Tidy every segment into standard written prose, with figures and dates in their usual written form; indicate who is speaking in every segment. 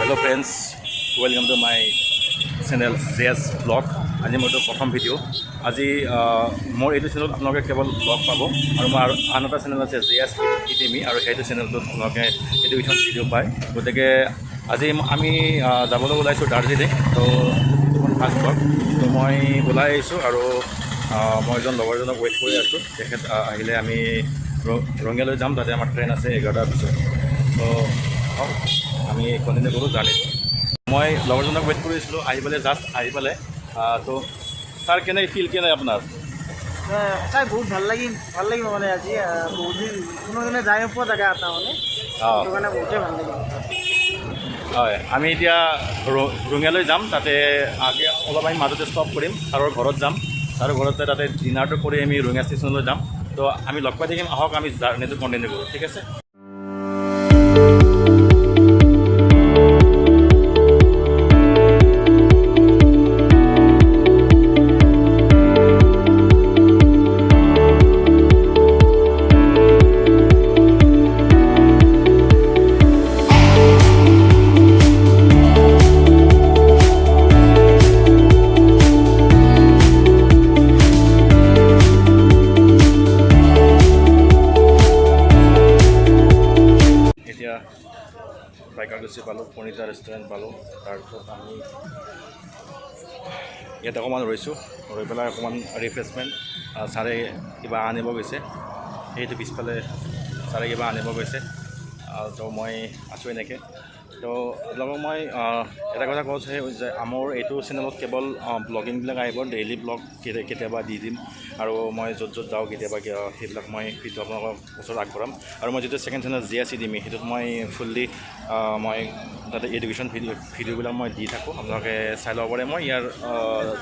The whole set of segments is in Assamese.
Speaker 1: Hello friends, welcome to my channel JS Vlog. আজি মোৰটো প্ৰথম ভিডিঅ' আজি মোৰ এইটো চেনেলত আপোনালোকে কেৱল ব্লগ পাব আৰু মোৰ আন এটা চেনেল আছে JS ইটিমি আৰু সেইটো চেনেলটোত আপোনালোকে এডুকেশ্যন ভিডিঅ' পায় গতিকে আজি আমি যাবলৈ ওলাইছোঁ দাৰ্জিলিং তো ফাৰ্ষ্ট ব্লগ তো মই ওলাই আহিছোঁ আৰু মই এজন লগৰজনক ৱেইট কৰি আছোঁ তেখেত আহিলে আমি ৰঙিয়ালৈ যাম তাতে আমাৰ ট্ৰেইন আছে 11টাৰ পিছত তো আমি কণ্টিনিউ কৰোঁ জাৰ্ণিটো মই লগৰজনক ৱেইট কৰিছিলোঁ আহি পেলাই জাষ্ট আহি পেলাই তো ছাৰ কেনে ফিল কেনে আপোনাৰ
Speaker 2: চাই বহুত ভাল লাগিব মানে আজি বহুত দিন কোনোজনে যাই নোপোৱা জেগা এটা মানে সেইটো কাৰণে বহুতেই ভাল লাগিব
Speaker 1: হয় আমি এতিয়া ৰঙিয়ালৈ যাম তাতে আগে অলপ আমি মাজতে ষ্টপ কৰিম ছাৰৰ ঘৰত যাম ছাৰৰ ঘৰতে তাতে ডিনাৰটো কৰি আমি ৰঙিয়া ষ্টেচনলৈ যাম তো আমি লগ পাই থাকিম আহক আমি জাৰ্ণিটো কণ্টিনিউ কৰোঁ ঠিক আছে বাইকাৰগুচি পালোঁ পনিতা ৰেষ্টুৰেণ্ট পালোঁ তাৰপিছত আমি ইয়াত অকণমান ৰৈছোঁ ৰৈ পেলাই অকণমান ৰিফ্ৰেছমেণ্ট ছাৰে কিবা আনিব গৈছে সেইটো পিছফালে ছাৰে কিবা আনিব গৈছে তো মই আছোঁ এনেকৈ তো আপোনালোকক মই এটা কথা কৈছোঁ যে আমাৰ এইটো চেনেলত কেৱল ব্লগিংবিলাক আহিব ডেইলি ব্লগ কেতিয়াবা দি দিম আৰু মই য'ত য'ত যাওঁ কেতিয়াবা সেইবিলাক মই ভিডিঅ' আপোনালোকৰ ওচৰত আগবঢ়াম আৰু মই যিটো ছেকেণ্ড চেনেল JS ইটিমি সেইটোত মই ফুল্লি মই তাতে এডুকেশ্যন ভিডিঅ'বিলাক মই দি থাকোঁ আপোনালোকে চাই ল'ব পাৰে মই ইয়াৰ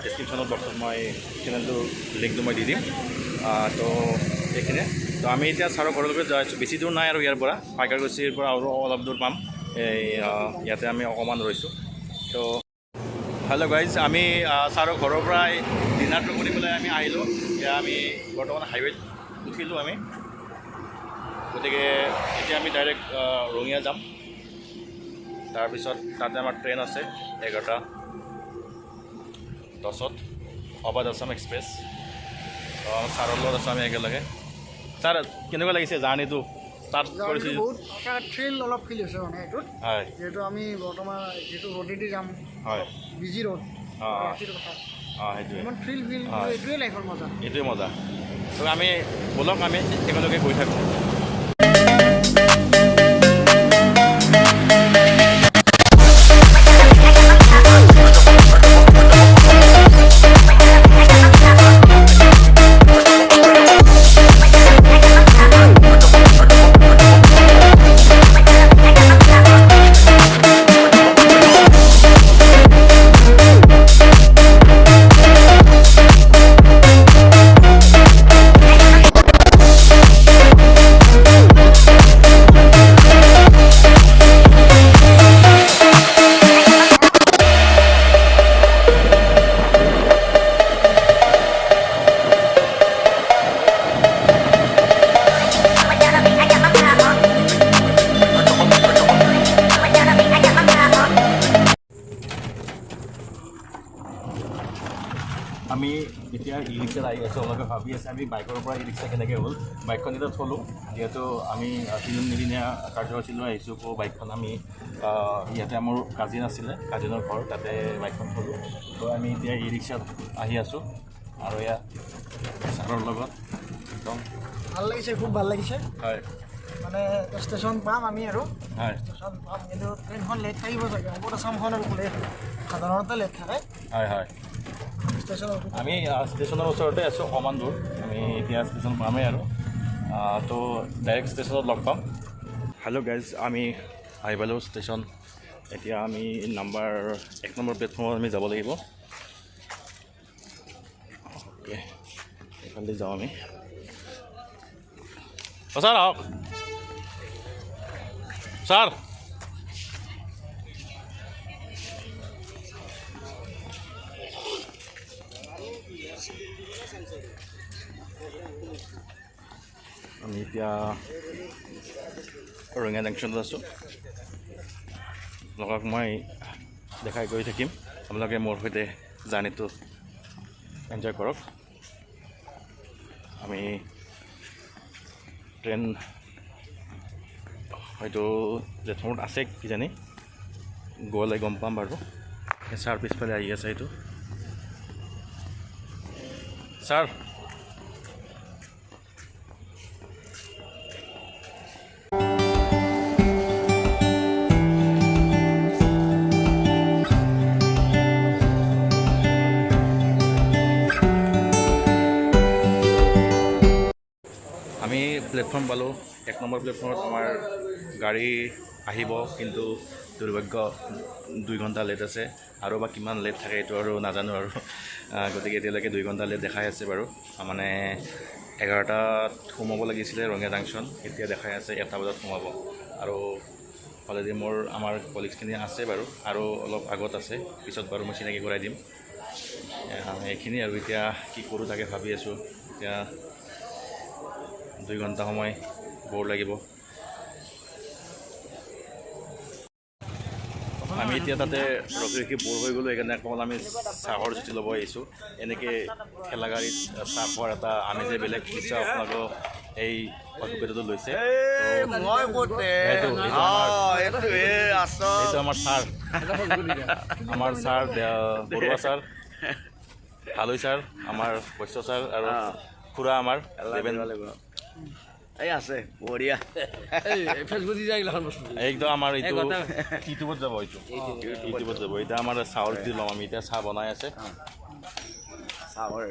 Speaker 1: ডেছক্ৰিপশ্যনত বক্সত মই চেনেলটোৰ লিংকটো মই দি দিম তো সেইখিনিয়ে তো আমি এতিয়া ছাৰৰ ঘৰলৈকে যাই আছোঁ বেছি দূৰ নাই আৰু ইয়াৰ পৰা বাইকাৰগুচিৰ পৰা আৰু অলপ দূৰ পাম ইয়াতে আমি অকণমান ৰৈছোঁ তো হেল্ল' গাইজ আমি ছাৰৰ ঘৰৰ পৰা ডিনাৰটো কৰি পেলাই আমি আহিলোঁ এতিয়া আমি বৰ্তমান হাইৱেত উঠিলোঁ আমি গতিকে এতিয়া আমি ডাইৰেক্ট ৰঙিয়া যাম তাৰপিছত তাতে আমাৰ ট্ৰেইন আছে 11:10 অবাধ আছাম এক্সপ্ৰেছ ছাৰৰ লগত আছোঁ আমি একেলগে ছাৰ কেনেকুৱা লাগিছে জাৰ্ণিটো ষ্টাৰ্ট কৰিছোঁ
Speaker 2: বহুত থ্ৰিল অলপ ফিল হৈছে মানে এইটোত
Speaker 1: হয়
Speaker 2: যিহেতু আমি বৰ্তমান যিটো ৰ'ডেদি যাম
Speaker 1: হয়
Speaker 2: বিজি ৰ'ড কথা
Speaker 1: সেইটোৱে
Speaker 2: ইমান থ্ৰিল ফিল এইটোৱে লাইফৰ মজা
Speaker 1: এইটোৱে মজা তো আমি ব'লক আমি একেলগে গৈ থাকোঁ আমি এতিয়া ই ৰিক্সাত আহি আছোঁ অলপে ভাবি আছে আমি বাইকৰ পৰা ই ৰিক্সা কেনেকৈ হ'ল বাইকখন এতিয়া থলোঁ যিহেতু আমি তিনিদিনীয়া কাৰ্যসূচী লৈ আহিছোঁ আকৌ বাইকখন আমি ইয়াতে মোৰ কাজিন আছিলে কাজিনৰ ঘৰ তাতে বাইকখন থলোঁ তো আমি এতিয়া ই ৰিক্সাত আহি আছোঁ আৰু এয়া ছাৰৰ লগত একদম
Speaker 2: ভাল লাগিছে খুব ভাল লাগিছে
Speaker 1: হয়
Speaker 2: মানে ষ্টেচন পাম আমি আৰু
Speaker 1: হয়
Speaker 2: ষ্টেচন পাম কিন্তু ট্ৰেইনখন লেট থাকিব চাগে অবধ আছামখন আৰু লেট সাধাৰণতে লেট থাকে
Speaker 1: হয় হয় আমি ষ্টেচনৰ ওচৰতে আছোঁ অকণমান দূৰ আমি এতিয়া ষ্টেচন পামেই আৰু তো ডাইৰেক্ট ষ্টেচনত লগ পাম হেল্ল' গাইজ আমি আহি পালোঁ ষ্টেচন এতিয়া আমি এক নম্বৰ প্লেটফৰ্মত আমি যাব লাগিব অ'কে এইফালে যাওঁ আমি ছাৰ আহক ছাৰ আমি এতিয়া ৰঙিয়া জাংচনত আছোঁ আপোনালোকক মই দেখাই গৈ থাকিম আপোনালোকে মোৰ সৈতে জাৰ্ণিটো এনজয় কৰক আমি ট্ৰেইন হয়তো প্লেটফৰ্মত আছে কিজানি গ'লে গম পাম বাৰু ছাৰ পিছফালে আহি আছে এইটো ছাৰ আমি প্লেটফৰ্ম পালোঁ 1 নম্বৰ প্লেটফৰ্মত আমাৰ গাড়ী আহিব কিন্তু দুৰ্ভাগ্য 2 ঘণ্টা লেট আছে আৰু বা কিমান লেট থাকে এইটো আৰু নাজানো আৰু গতিকে এতিয়ালৈকে 2 ঘণ্টা লেট দেখাই আছে বাৰু মানে 11টাত সোমাব লাগিছিলে ৰঙিয়া জাংচন এতিয়া দেখাই আছে 1টা বজাত সোমাব আৰু অলৰেডি আমাৰ কলিগছখিনি আছে বাৰু আৰু অলপ আগত আছে পিছত বাৰু মই চিনাকি কৰাই দিম এইখিনি আৰু এতিয়া কি কৰোঁ তাকে ভাবি আছোঁ এতিয়া 2 ঘণ্টা সময় বৰ লাগিব আমি এতিয়া তাতে ৰখি বৰ হৈ গ'লোঁ সেইকাৰণে অকণমান আমি চাহৰ জুতি ল'ব আহিছোঁ এনেকৈ ঠেলা গাড়ীত চাহ খোৱাৰ এটা আমেজে বেলেগ নিশ্চয় আপোনালোকেও এই অভিজ্ঞতাটো লৈছে এইটো আমাৰ ছাৰ বৰুৱা ছাৰ হালৈ ছাৰ আমাৰ বৈশ্য ছাৰ আৰু খুৰা আমাৰ
Speaker 3: এই আছে বঢ়িয়া
Speaker 1: একদম আমাৰ এইটো ইউটিউবত যাব এইটো ইউটিউবত যাব এতিয়া আমাৰ চাউল দি ল'ম আমি এতিয়া চাহ বনাই আছে
Speaker 3: চাহৰ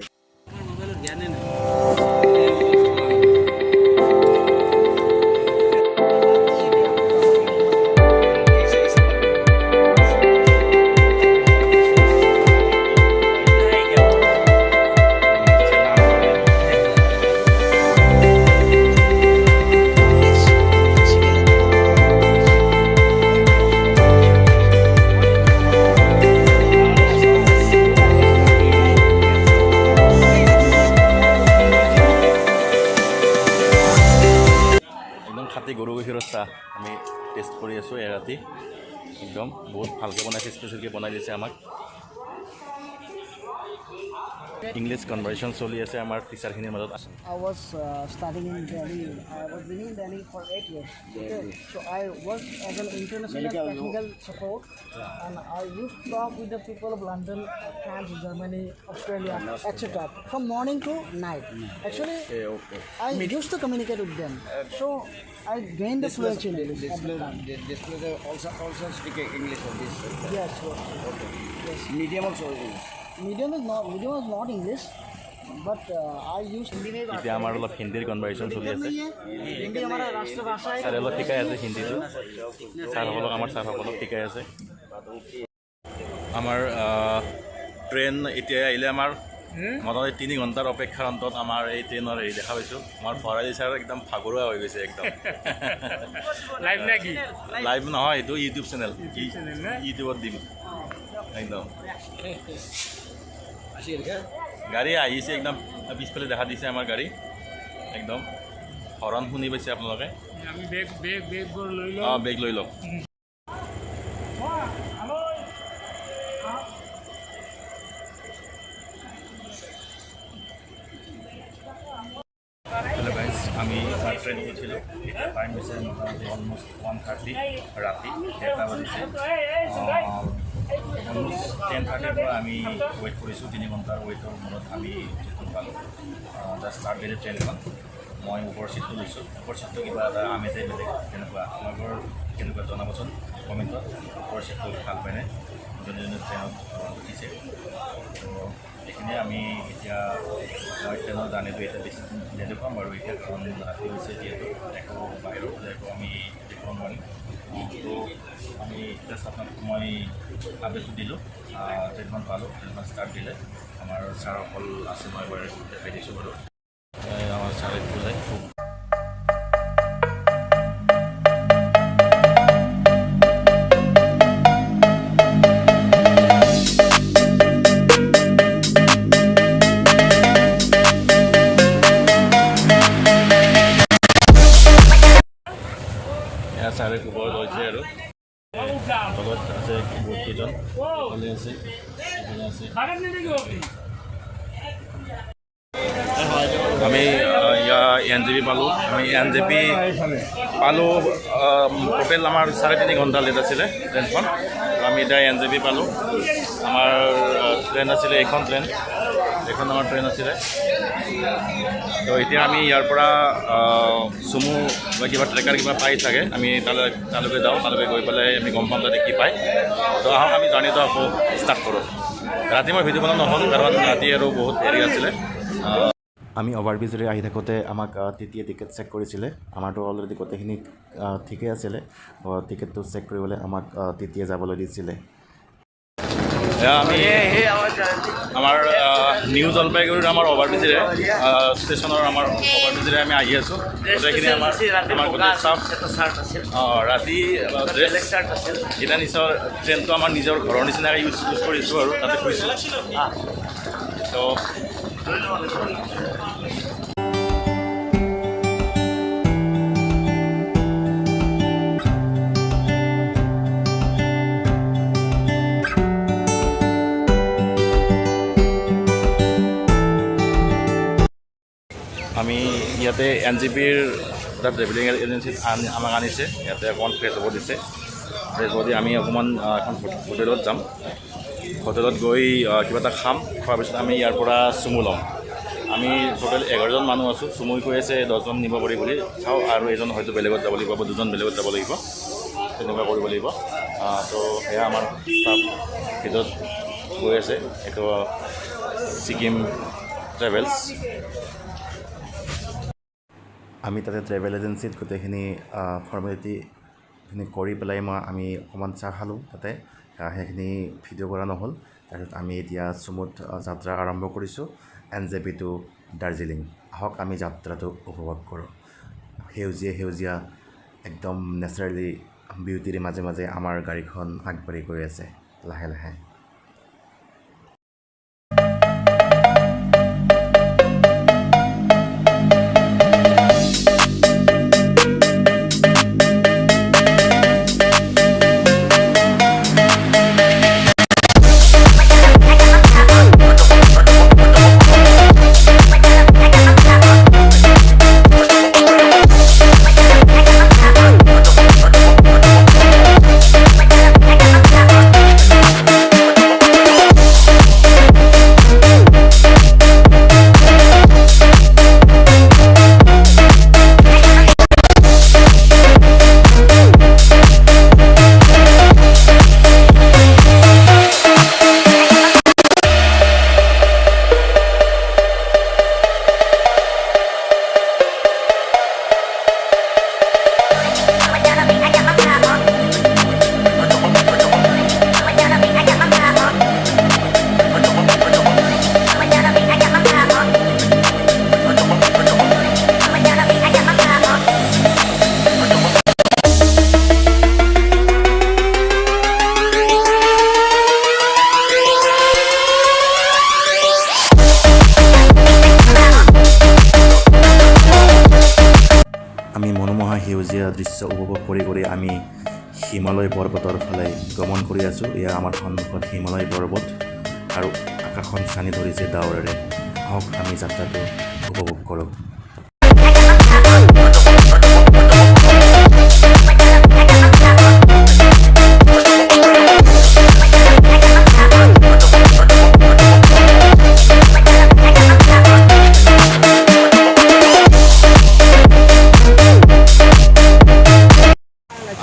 Speaker 1: গৰু গাখীৰৰ চাহ আমি টেষ্ট কৰি আছোঁ এৰাতি একদম বহুত ভালকৈ বনাইছে স্পেচিয়েলকৈ বনাই দিছে আমাক ইংলিছ কনভাৰ্চেশ্যন চলি আছে আমাৰ টিচাৰখিনিৰ মাজত
Speaker 2: I was studying in Delhi. I was living in Delhi for 8 years. Okay. So I worked as an international technical support, and I used to talk with the people of London, France, Germany, Australia, etc. From morning to night. Actually, I used to communicate with them. So I gained the fluency in English.
Speaker 3: This also speak English on this.
Speaker 2: Yes.
Speaker 3: Okay.
Speaker 2: Yes.
Speaker 3: Medium also English.
Speaker 2: Medium is not English, but I use Hindi.
Speaker 1: এতিয়া আমাৰ অলপ হিন্দীৰ কনভাৰ্চেশ্যন চলি আছে
Speaker 2: Hindi हमारा राष्ट्रभाषा है.
Speaker 1: ছাৰে অলপ শিকাই আছে হিন্দীটো আমাৰ ছাৰসকলক শিকাই আছে আমাৰ ট্ৰেইন এতিয়া আহিলে আমাৰ মোটামুটি 3 ঘণ্টাৰ অপেক্ষাৰ অন্তত আমাৰ এই ট্ৰেইনৰ হেৰি দেখা পাইছোঁ আমাৰ ভৰালি ছাৰ একদম ভাগৰুৱা হৈ গৈছে একদম
Speaker 4: লাইভ নেকি
Speaker 1: লাইভ নহয় এইটো ইউটিউব চেনেল ইউটিউবত দিম একদম গাড়ী আহিছে একদম পিছফালে দেখা দিছে আমাৰ গাড়ী একদম হৰণ শুনি পাইছে আপোনালোকে
Speaker 4: আমি বেগবোৰ লৈ লওঁ
Speaker 1: অঁ বেগ লৈ লওক হেল্ল' গাইজ আমি ট্ৰেইনত উঠিলোঁ এতিয়া টাইম হৈছে মোটামুটি অলমষ্ট 1:30 ৰাতি 1টা বাজিছে অলমষ্ট 10:30ৰ পৰা আমি ৱেইট কৰিছোঁ 3 ঘণ্টাৰ ৱেইটৰ মূৰত আমি ট্ৰেইনখন পালোঁ জাষ্ট ষ্টাৰ্ট দিলে ট্ৰেইনখন মই ওপৰ ছিটটো লৈছোঁ ওপৰ ছিটটো কিবা এটা আমেজেই বেলেগ তেনেকুৱা আপোনালোকৰ কেনেকুৱা জনাবচোন কমেণ্টত ওপৰ ছিটটো ভাল পায়নে যোনে যোনে ট্ৰেইনত উঠিছে তো এইখিনিয়ে আমি এতিয়া মই ট্ৰেইনৰ জাৰ্ণিটো এতিয়া বেছি নেদেখুৱাম বাৰু এতিয়া কাৰণ ৰাতি হৈছে যিহেতু একো বাহিৰৰ পৰা একো আমি দেখুৱাব নোৱাৰিম তো আমি জাষ্ট আপোনাক মই আপডেটটো দিলোঁ ট্ৰেইনখন পালোঁ ট্ৰেইনখন ষ্টাৰ্ট দিলে আমাৰ ছাৰসকল আছে মই এবাৰ দেখাই দিছোঁ বাৰু আমাৰ ছাৰে বুজাই খুব ছাৰে খবৰ লৈছে আৰু লগত আছে বহুত কেইজন এইফালে আছে এইফালে আছে আমি NJP পালোঁ আমি NJP পালোঁ টোটেল আমাৰ 3.5 ঘণ্টা লেট আছিলে ট্ৰেইনখন আমি এতিয়া NJP পালোঁ আমাৰ ট্ৰেইন আছিলে এইখন আমাৰ ট্ৰেইন আছিলে তো এতিয়া আমি ইয়াৰ পৰা চুমু বা কিবা ট্ৰেকাৰ কিবা পাই থাকে আমি তালৈকে যাওঁ তালৈকে গৈ পেলাই আমি গম পাম তাতে কি পায় তো আহক আমি জাৰ্ণিটো আকৌ ষ্টাৰ্ট কৰোঁ ৰাতি মই ভিডিঅ' বনোৱা নহ'ল কাৰণ ৰাতি আৰু বহুত হেৰি আছিলে আমি অভাৰব্ৰিজেৰে আহি থাকোঁতে আমাক তেতিয়াই টিকেট চেক কৰিছিলে আমাৰতো অলৰেডি গোটেইখিনি ঠিকেই আছিলে টিকেটটো চেক কৰিবলৈ আমাক তেতিয়াই যাবলৈ দিছিলে আমি আমাৰ নিউ জলপাইগুৰিৰ আমাৰ অভাৰব্ৰিজেৰে ষ্টেচনৰ আমাৰ অভাৰব্ৰিজেৰে আমি আহি আছোঁ গোটেইখিনি আমাৰ গোটেই ষ্টাফ ৰাতি এতিয়া নিজৰ ট্ৰেইনটো আমাৰ নিজৰ ঘৰৰ নিচিনাকৈ ইউজ কৰিছোঁ আৰু তাতে শুইছোঁ তো আমি ইয়াতে NJPৰ এটা ট্ৰেভেলিং এজেঞ্চিত আমাক আনিছে ইয়াতে অকণমান ফ্ৰেছ হ'ব দিছে ফ্ৰেছ হ'ব দি আমি অকণমান এখন হোটেলত যাম হোটেলত গৈ কিবা এটা খাম খোৱাৰ পিছত আমি ইয়াৰ পৰা চুমু ল'ম আমি টোটেল 11জন মানুহ আছোঁ চুমুই কৈ আছে 10জন নিব পাৰি বুলি চাওঁ আৰু এজন হয়তো বেলেগত যাব লাগিব বা 2জন বেলেগত যাব লাগিব তেনেকুৱা কৰিব লাগিব তো সেয়া আমাৰ ষ্টাফ ভিতৰত গৈ আছে এইটো ছিকিম ট্ৰেভেলছ আমি তাতে ট্ৰেভেল এজেঞ্চিত গোটেইখিনি ফৰ্মেলিটিখিনি কৰি পেলাই আমি অকণমান চাহ খালোঁ তাতে সেইখিনি ভিডিঅ' কৰা নহ'ল তাৰপিছত আমি এতিয়া চুমুত যাত্ৰা আৰম্ভ কৰিছোঁ NJP টু দাৰ্জিলিং আহক আমি যাত্ৰাটো উপভোগ কৰোঁ সেউজীয়া একদম নেচাৰেলি বিউটিৰ মাজে মাজে আমাৰ গাড়ীখন আগবাঢ়ি গৈ আছে লাহে লাহে সেউজীয়া দৃশ্য উপভোগ কৰি আমি হিমালয় পৰ্বতৰ ফালে গমন কৰি আছোঁ এয়া আমাৰ সন্মুখত হিমালয় পৰ্বত আৰু আকাশখন ছানি ধৰিছে ডাৱৰেৰে আহক আমি যাত্ৰাটো উপভোগ কৰোঁ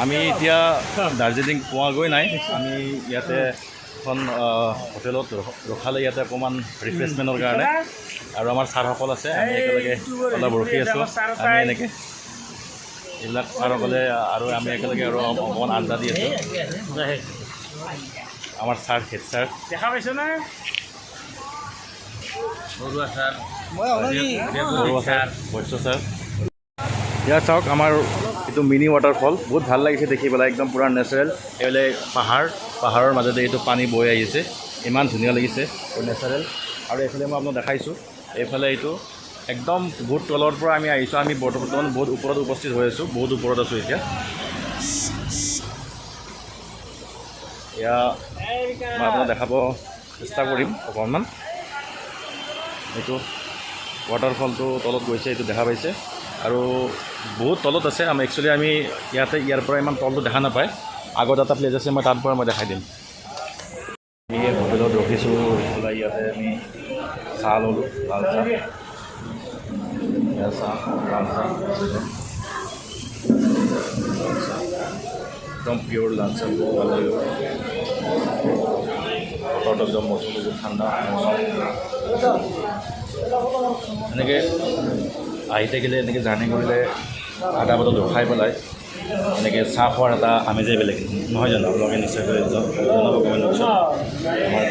Speaker 1: আমি এতিয়া দাৰ্জিলিং পোৱাগৈ নাই আমি ইয়াতে এখন হোটেলত ৰখালে ইয়াতে অকণমান ৰিফ্ৰেছমেণ্টৰ কাৰণে আৰু আমাৰ ছাৰসকল আছে আমি একেলগে অলপ ৰখি আছোঁ আমি এনেকৈ এইবিলাক ছাৰসকলে আৰু আমি একেলগে আৰু অকণমান আড্ডা দি আছোঁ আমাৰ ছাৰ হেড ছাৰ
Speaker 4: দেখা পাইছনে বৰুৱা ছাৰ
Speaker 1: বৈশ্য ছাৰ ইয়াত চাওক আমাৰ এইটো মিনি ৱাটাৰফল বহুত ভাল লাগিছে দেখি পেলাই একদম পূৰা নেচাৰেল এইফালে পাহাৰৰ মাজতে এইটো পানী বৈ আহিছে ইমান ধুনীয়া লাগিছে নেচাৰেল আৰু এইফালে মই আপোনাক দেখাইছোঁ এইফালে এইটো একদম বহুত তলৰ পৰা আমি আহিছোঁ আমি বৰ্তমান বহুত ওপৰত উপস্থিত হৈ আছোঁ বহুত ওপৰত আছোঁ এতিয়া এয়া মই আপোনাক দেখাব চেষ্টা কৰিম অকণমান। এইটো ৱাটাৰফলটো তলত গৈছে, এইটো দেখা পাইছে আৰু বহুত তলত আছে। একচুৱেলি আমি ইয়াৰ পৰা ইমান তলটো দেখা নাপায়। আগত এটা প্লেচ আছে, মই তাৰ পৰা মই দেখাই দিম। আমি হোটেলত ৰখিছোঁ, ৰখি ইয়াতে আমি চাহ ল'লোঁ, লাল চাহ, লাল চাহ একদম পিয়'ৰ লাল চাহ, ভাল লাগিব। বতৰটো একদম মৌচুমটো বহুত ঠাণ্ডা। এনেকৈ আহি থাকিলে, এনেকৈ জাৰ্ণি কৰিলে আধা বাটত ৰখাই পেলাই এনেকৈ চাহ খোৱাৰ এটা আমেজেই বেলেগ, নহয় জানো? আপোনালোকে নিশ্চয়কৈ জনাব কমেণ্ট বক্সত। আমাৰ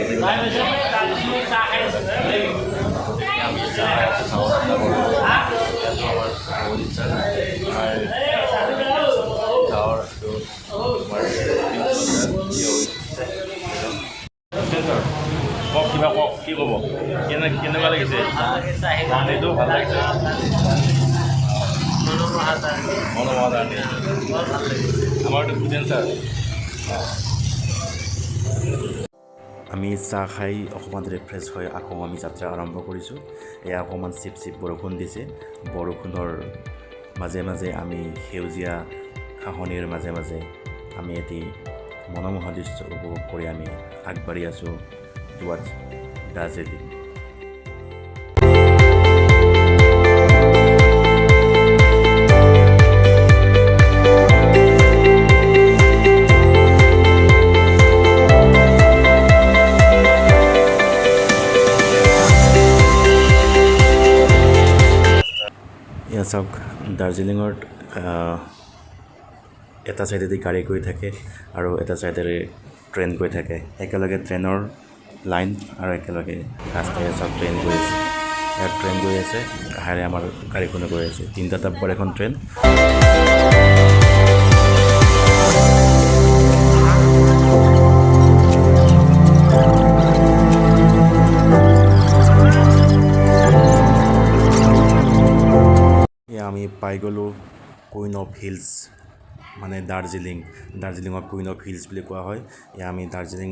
Speaker 1: কওক, কিবা কওক, কি ক'ব? কেনেকুৱা লাগিছে? এইটো ভাল লাগিছে, আমাৰতো বুজেন ছাৰ। আমি চাহ খাই অকণমান ৰিফ্ৰেছ হৈ আকৌ আমি যাত্ৰা আৰম্ভ কৰিছোঁ। এয়া অকণমান চিপ চিপ বৰষুণ দিছে। বৰষুণৰ মাজে মাজে আমি সেউজীয়া ঘাঁহনিৰ মাজে মাজে আমি এটি মনোমোহা দৃশ্য উপভোগ কৰি আমি আগবাঢ়ি আছোঁ টুৱাৰ্ডছ দাৰ্জিলিং। এয়া চাওক, দাৰ্জিলিঙত এটা ছাইডেদি গাড়ী গৈ থাকে আৰু এটা ছাইডেৰে ট্ৰেইন গৈ থাকে। একেলগে ট্ৰেইনৰ লাইন আৰু একেলগে ৰাস্তাৰে চাওক ট্ৰেইন গৈ আছে। ইয়াত ট্ৰেইন গৈ আছে, কাষেৰে আমাৰ গাড়ীখনো গৈ আছে। 3টা টাইপৰ এখন ট্ৰেইন। আমি পাই গ'লোঁ কুইন অফ হিলছ, মানে দাৰ্জিলিঙক কুইন অফ হিলছ বুলি কোৱা হয়। আমি দাৰ্জিলিং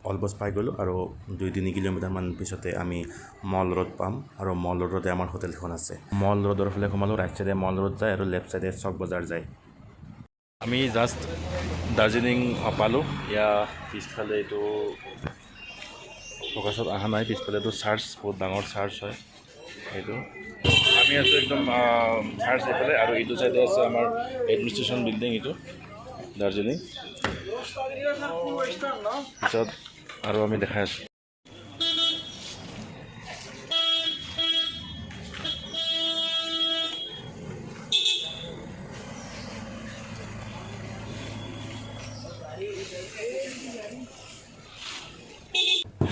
Speaker 1: অলমষ্ট পাই গ'লোঁ আৰু 2-3 কিলোমিটাৰমান পিছতে আমি মল ৰোড পাম আৰু মল ৰোডতে আমাৰ হোটেলখন আছে। মল ৰোডৰ ফালে সোমালোঁ, ৰাইট চাইডে মল ৰোড যায় আৰু লেফ্ট চাইডে চক বজাৰ যায়। আমি জাষ্ট দাৰ্জিলিং পালোঁ। পিছফালে এইটো ফকাছত অহা নাই, পিছফালেতো চাৰ্চ, বহুত ডাঙৰ চাৰ্চ হয় এইটো। আমি আছোঁ একদম চাৰ্চ এইফালে আৰু এইটো চাইডে আছে আমাৰ এডমিনিষ্ট্ৰেশ্যন বিল্ডিং, এইটো দাৰ্জিলিং। পিছত আৰু আমি দেখাই আছোঁ।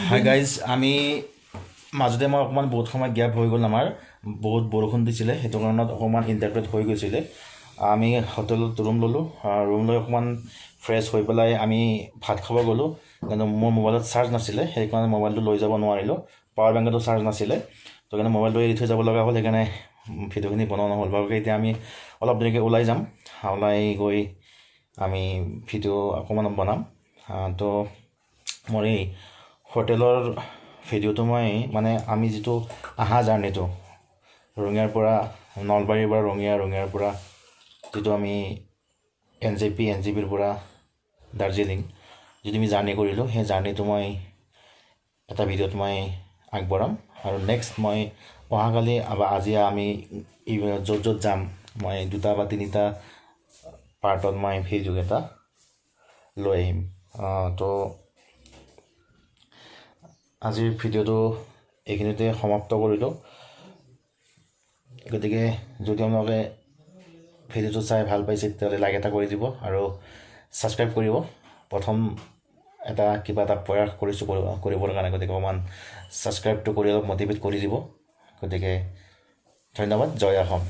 Speaker 1: হাই গাইজ, আমি মাজতে অকণমান বহুত সময় গেপ হৈ গ'ল। আমাৰ বহুত বৰষুণ দিছিলে, সেইটো কাৰণত অকণমান ইণ্টাৰপ্ৰেট হৈ গৈছিলে। আমি হোটেলত ৰুম ল'লোঁ, ৰুম লৈ অকণমান ফ্ৰেছ হৈ পেলাই আমি ভাত খাব গ'লোঁ। কিন্তু মোৰ মোবাইলত চাৰ্জ নাছিলে, সেইকাৰণে মোবাইলটো লৈ যাব নোৱাৰিলোঁ। পাৱাৰ বেংকতো চাৰ্জ নাছিলে, তো কাৰণে মোবাইলটো এৰি থৈ যাব লগা হ'ল। সেইকাৰণে ভিডিঅ'খিনি বনোৱা নহ'ল। ভালকৈ এতিয়া আমি অলপ দেৰিকৈ ওলাই যাম, ওলাই গৈ আমি ভিডিঅ' অকণমান বনাম। তো মোৰ এই হোটেলৰ ভিডিঅ'টো মই মানে আমি যিটো আহা জাৰ্ণিটো ৰঙিয়াৰ পৰা, নলবাৰীৰ পৰা ৰঙিয়াৰ পৰা যিটো আমি NJPৰ পৰা দাৰ্জিলিং যিটো আমি জাৰ্ণি কৰিলোঁ, সেই জাৰ্ণিটো মই এটা ভিডিঅ'ত মই আগবঢ়াম। আৰু নেক্সট মই অহাকালি আজি আমি য'ত যাম, মই 2 বা 3টা পাৰ্টত মই ভিডিঅ' এটা লৈ আহিম। তো আজিৰ ভিডিঅ'টো এইখিনিতে সমাপ্ত কৰিলোঁ। গতিকে যদি আপোনালোকে ভিডিঅ'টো চাই ভাল পাইছে তেতিয়াহ'লে লাইক এটা কৰি দিব আৰু ছাবস্ক্ৰাইব কৰিব। প্ৰথম কিবা এটা প্ৰয়াস কৰিছোঁ কৰিবৰ কাৰণে, গতিকে অকণমান ছাবস্ক্ৰাইবটো কৰি অলপ মটিভেট কৰি দিব। গতিকে ধন্যবাদ, জয় অসম।